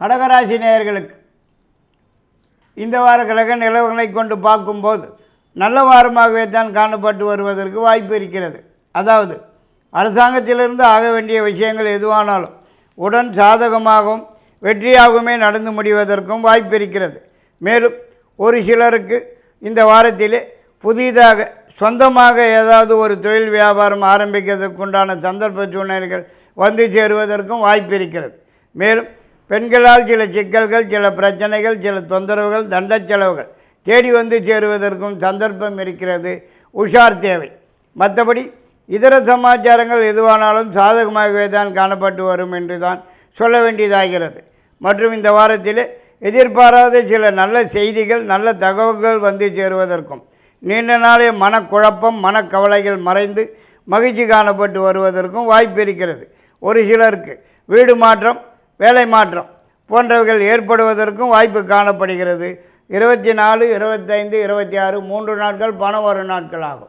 கடகராசி நேயர்களுக்கு இந்த வார கிரக நிலவுகளை கொண்டு பார்க்கும்போது நல்ல வாரமாகவே தான் காணப்பட்டு வருவதற்கு வாய்ப்பு இருக்கிறது. அதாவது அரசாங்கத்திலிருந்து ஆக வேண்டிய விஷயங்கள் எதுவானாலும் உடன் சாதகமாகவும் வெற்றியாகவுமே நடந்து முடிவதற்கும் வாய்ப்பு இருக்கிறது. மேலும் ஒரு சிலருக்கு இந்த வாரத்திலே புதிதாக சொந்தமாக ஏதாவது ஒரு தொழில் வியாபாரம் ஆரம்பிக்கிறதுக்குண்டான சந்தர்ப்ப சூழ்நிலைகள் வந்து சேருவதற்கும் வாய்ப்பு இருக்கிறது. மேலும் பெண்களால் சில சிக்கல்கள், சில பிரச்சனைகள், சில தொந்தரவுகள், தண்ட செலவுகள் தேடி வந்து சேருவதற்கும் சந்தர்ப்பம் இருக்கிறது. உஷார் தேவை. மற்றபடி இதர சமாச்சாரங்கள் எதுவானாலும் சாதகமாகவே தான் காணப்பட்டு வரும் என்று தான் சொல்ல வேண்டியதாகிறது. மற்றும் இந்த வாரத்தில் எதிர்பாராத சில நல்ல செய்திகள், நல்ல தகவல்கள் வந்து சேருவதற்கும் நீண்ட நாளைய மனக்குழப்பம், மனக்கவலைகள் மறைந்து மகிழ்ச்சி காணப்பட்டு வருவதற்கும் வாய்ப்பு இருக்கிறது. ஒரு சிலருக்கு வீடு மாற்றம், வேலை மாற்றம் போன்றவைகள் ஏற்படுவதற்கும் வாய்ப்பு காணப்படுகிறது. 24, 25, 26 3 நாட்கள் பணம் வரும் நாட்கள் ஆகும்.